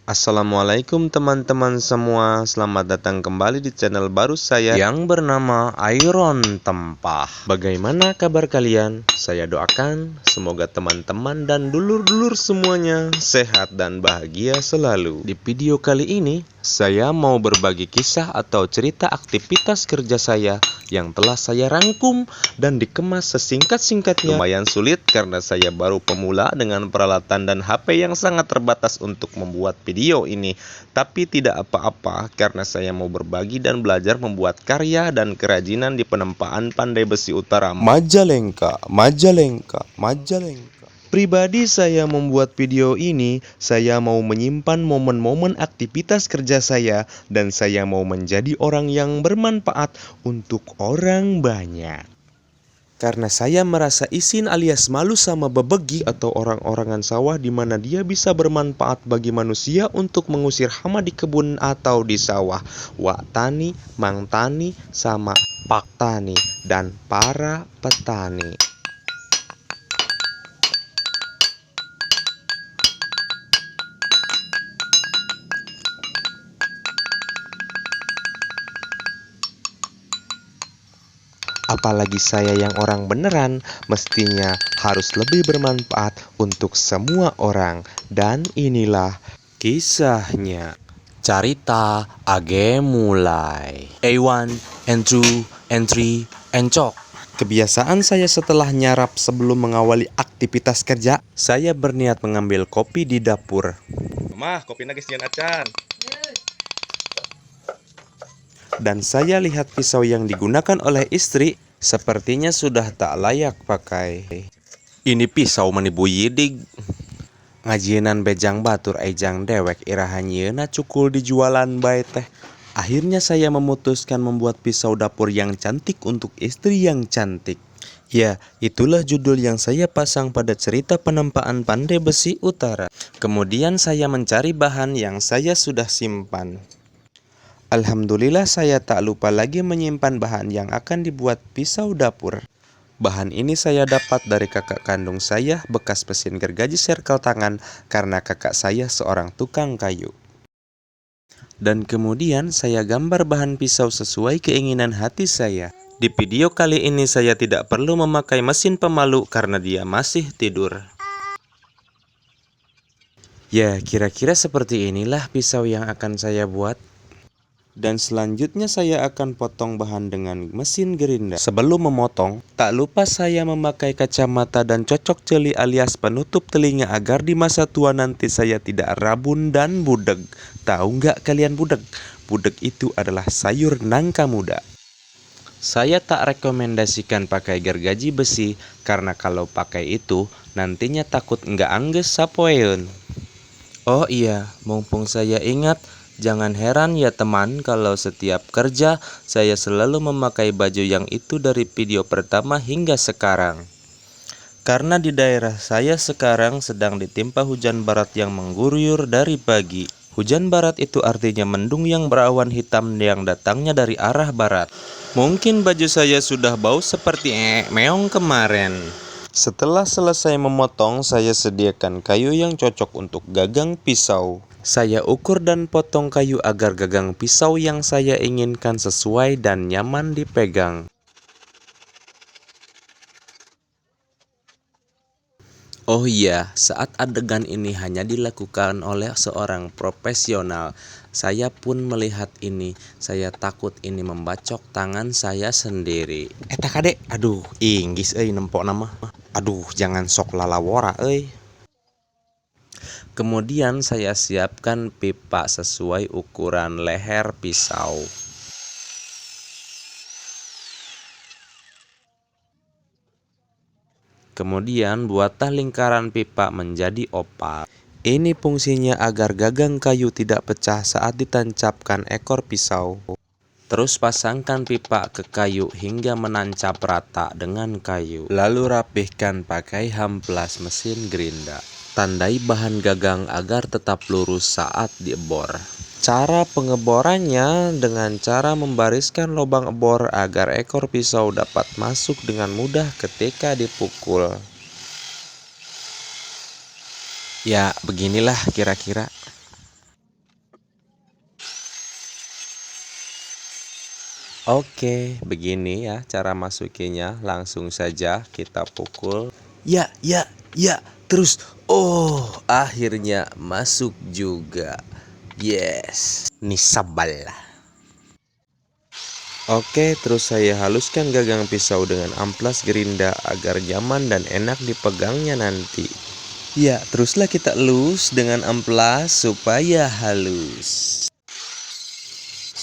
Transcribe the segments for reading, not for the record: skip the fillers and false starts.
Assalamualaikum teman-teman semua, selamat datang kembali di channel baru saya yang bernama Iron Tempah. Bagaimana kabar kalian? Saya doakan semoga teman-teman dan dulur-dulur semuanya sehat dan bahagia selalu. Di video kali ini, saya mau berbagi kisah atau cerita aktivitas kerja saya yang telah saya rangkum dan dikemas sesingkat-singkatnya. Lumayan sulit karena saya baru pemula dengan peralatan dan HP yang sangat terbatas untuk membuat video ini. Tapi tidak apa-apa karena saya mau berbagi dan belajar membuat karya dan kerajinan di penempaan Pandai Besi Utara, Majalengka. Pribadi saya membuat video ini, saya mau menyimpan momen-momen aktivitas kerja saya dan saya mau menjadi orang yang bermanfaat untuk orang banyak. Karena saya merasa isin alias malu sama bebegi atau orang-orangan sawah di mana dia bisa bermanfaat bagi manusia untuk mengusir hama di kebun atau di sawah. Wak Tani, Mang Tani, sama Pak Tani, dan para petani. Apalagi saya yang orang beneran, mestinya harus lebih bermanfaat untuk semua orang. Dan inilah kisahnya. Carita age mulai. A1, N2, N3, Encok. Kebiasaan saya setelah nyarap sebelum mengawali aktivitas kerja, saya berniat mengambil kopi di dapur. Mah, kopi nagis jangan acan. Dan saya lihat pisau yang digunakan oleh istri sepertinya sudah tak layak pakai. Ini pisau menibu yidig. Ngajienan bejang batur ejang dewek irahanyeuna cukul dijualan bae teh. Akhirnya saya memutuskan membuat pisau dapur yang cantik untuk istri yang cantik. Ya, itulah judul yang saya pasang pada cerita penempaan Pandai Besi Utara. Kemudian saya mencari bahan yang saya sudah simpan. Alhamdulillah saya tak lupa lagi menyimpan bahan yang akan dibuat pisau dapur. Bahan ini saya dapat dari kakak kandung saya bekas mesin gergaji serkel tangan karena kakak saya seorang tukang kayu. Dan kemudian saya gambar bahan pisau sesuai keinginan hati saya. Di video kali ini saya tidak perlu memakai mesin pemalu karena dia masih tidur. Ya, kira-kira seperti inilah pisau yang akan saya buat. Dan selanjutnya saya akan potong bahan dengan mesin gerinda. Sebelum memotong, tak lupa saya memakai kacamata dan cocok jeli alias penutup telinga agar di masa tua nanti saya tidak rabun dan budeg. Tahu nggak kalian budeg? Budeg itu adalah sayur nangka muda. Saya tak rekomendasikan pakai gergaji besi karena kalau pakai itu nantinya takut nggak angges sapoeun. Oh iya, mumpung saya ingat, jangan heran ya teman kalau setiap kerja saya selalu memakai baju yang itu dari video pertama hingga sekarang. Karena di daerah saya sekarang sedang ditimpa hujan barat yang mengguyur dari pagi. Hujan barat itu artinya mendung yang berawan hitam yang datangnya dari arah barat. Mungkin baju saya sudah bau seperti meong kemarin. Setelah selesai memotong, saya sediakan kayu yang cocok untuk gagang pisau. Saya ukur dan potong kayu agar gagang pisau yang saya inginkan sesuai dan nyaman dipegang. Oh iya, saat adegan ini hanya dilakukan oleh seorang profesional. Saya pun melihat ini, saya takut ini membacok tangan saya sendiri. Eta kade, aduh, inggis nempok nama. Aduh, jangan sok lalawora Kemudian saya siapkan pipa sesuai ukuran leher pisau. Kemudian buatlah lingkaran pipa menjadi oval. Ini fungsinya agar gagang kayu tidak pecah saat ditancapkan ekor pisau. Terus pasangkan pipa ke kayu hingga menancap rata dengan kayu. Lalu rapihkan pakai hamplas mesin gerinda. Tandai bahan gagang agar tetap lurus saat diebor. Cara pengeborannya dengan cara membariskan lubang ebor agar ekor pisau dapat masuk dengan mudah ketika dipukul. Ya, beginilah kira-kira. Oke, begini ya cara masukinya. Langsung saja kita pukul. Ya, ya, ya. Terus, oh, akhirnya masuk juga. Yes, nisabal. Oke, terus saya haluskan gagang pisau dengan amplas gerinda agar nyaman dan enak dipegangnya nanti. Ya, teruslah kita elus dengan amplas supaya halus.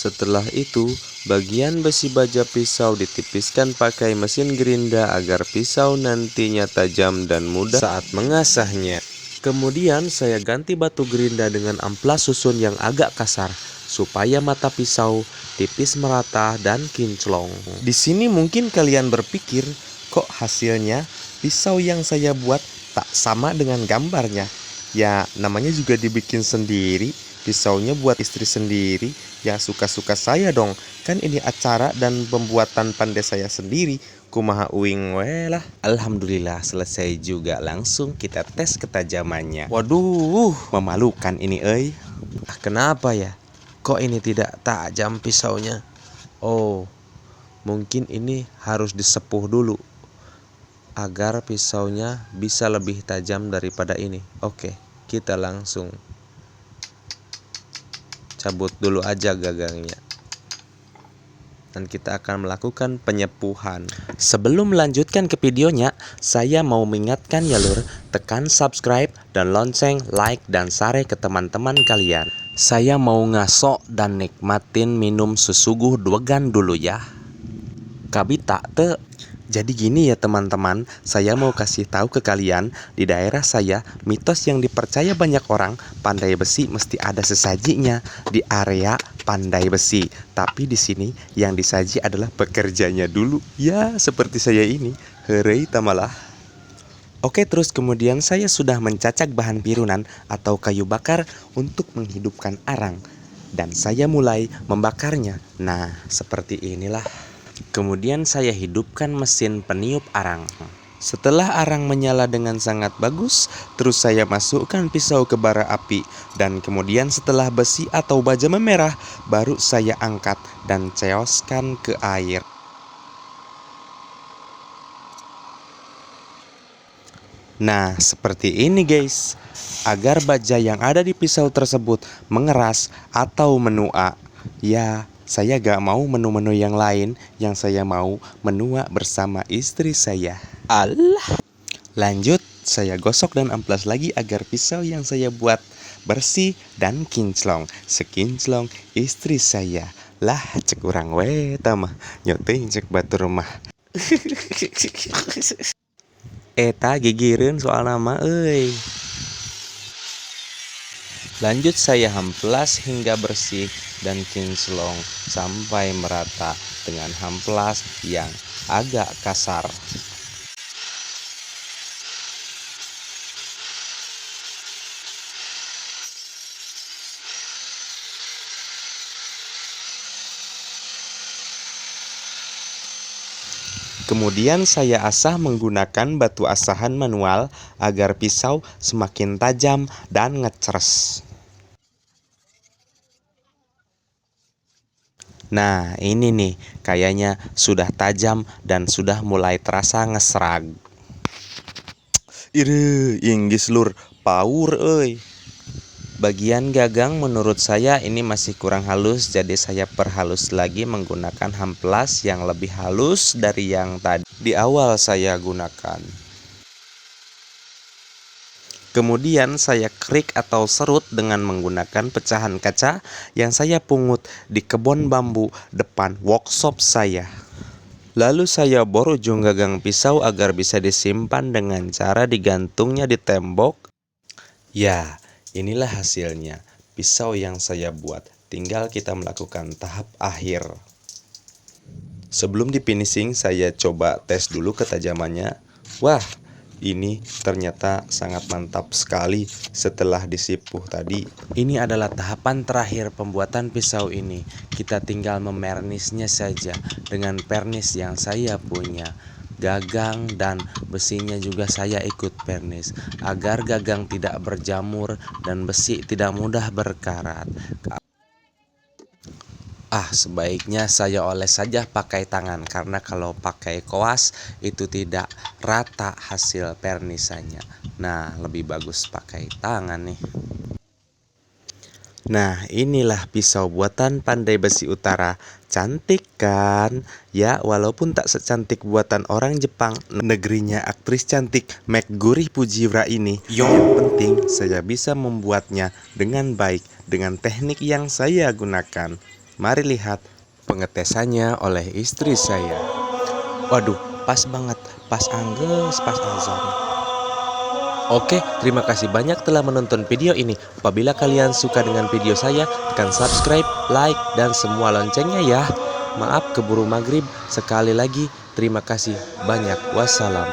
Setelah itu, bagian besi baja pisau ditipiskan pakai mesin gerinda agar pisau nantinya tajam dan mudah saat mengasahnya. Kemudian saya ganti batu gerinda dengan amplas susun yang agak kasar supaya mata pisau tipis merata dan kinclong. Di sini mungkin kalian berpikir, kok hasilnya pisau yang saya buat tak sama dengan gambarnya? Ya, namanya juga dibikin sendiri. Pisaunya buat istri sendiri, ya suka-suka saya dong. Kan ini acara dan pembuatan pandai saya sendiri. Kumaha uing we lah. Alhamdulillah selesai juga. Langsung kita tes ketajamannya. Waduh, memalukan ini Kenapa ya? Kok ini tidak tajam pisaunya? Oh, mungkin ini harus disepuh dulu agar pisaunya bisa lebih tajam daripada ini. Oke, kita langsung cabut dulu aja gagangnya. Dan kita akan melakukan penyepuhan. Sebelum melanjutkan ke videonya, saya mau mengingatkan ya lur, tekan subscribe dan lonceng, like dan share ke teman-teman kalian. Saya mau ngasok dan nikmatin minum sesuguh dwegan dulu ya. Kabita te. Jadi gini ya teman-teman, saya mau kasih tahu ke kalian, di daerah saya, mitos yang dipercaya banyak orang, pandai besi mesti ada sesajinya di area pandai besi. Tapi di sini yang disaji adalah pekerjanya dulu. Ya, seperti saya ini. Hooray tamalah. Oke, terus kemudian saya sudah mencacak bahan pirunan atau kayu bakar untuk menghidupkan arang. Dan saya mulai membakarnya. Nah, seperti inilah. Kemudian saya hidupkan mesin peniup arang. Setelah arang menyala dengan sangat bagus, terus saya masukkan pisau ke bara api. Dan kemudian setelah besi atau baja memerah, baru saya angkat dan ceoskan ke air. Nah, seperti ini guys. Agar baja yang ada di pisau tersebut mengeras atau menua. Ya, saya gak mau menu-menu yang lain, yang saya mau menua bersama istri saya. Allah. Lanjut, saya gosok dan amplas lagi agar pisau yang saya buat bersih dan kinclong. Sekinclong istri saya. Lah, cek urang we tamah. Nyoting cek batu rumah. Eta gigireun soal nama Lanjut saya hamplas hingga bersih dan kinclong sampai merata dengan hamplas yang agak kasar. Kemudian saya asah menggunakan batu asahan manual agar pisau semakin tajam dan ngecres. Nah, ini nih, kayaknya sudah tajam dan sudah mulai terasa ngesrag. Ire, inggis lur, power Bagian gagang menurut saya ini masih kurang halus, jadi saya perhalus lagi menggunakan hamplas yang lebih halus dari yang tadi di awal saya gunakan. Kemudian saya krik atau serut dengan menggunakan pecahan kaca yang saya pungut di kebun bambu depan workshop saya. Lalu saya bor ujung gagang pisau agar bisa disimpan dengan cara digantungnya di tembok. Ya, inilah hasilnya, pisau yang saya buat. Tinggal kita melakukan tahap akhir. Sebelum di finishing, saya coba tes dulu ketajamannya. Wah, ini ternyata sangat mantap sekali setelah disipuh tadi. Ini adalah tahapan terakhir pembuatan pisau ini. Kita tinggal memernisnya saja dengan pernis yang saya punya. Gagang dan besinya juga saya ikut pernis agar gagang tidak berjamur dan besi tidak mudah berkarat. Sebaiknya saya oles saja pakai tangan karena kalau pakai koas itu tidak rata hasil pernisannya. Nah, lebih bagus pakai tangan nih. Nah, inilah pisau buatan Pandai Besi Utara. Cantik kan? Ya, walaupun tak secantik buatan orang Jepang, negerinya aktris cantik Meguri Fujiwara ini. Yang penting saya bisa membuatnya dengan baik dengan teknik yang saya gunakan. Mari lihat pengetesannya oleh istri saya. Waduh, pas banget, pas angges, pas azan. Oke, terima kasih banyak telah menonton video ini. Apabila kalian suka dengan video saya, tekan subscribe, like, dan semua loncengnya ya. Maaf keburu maghrib. Sekali lagi, terima kasih banyak. Wassalam.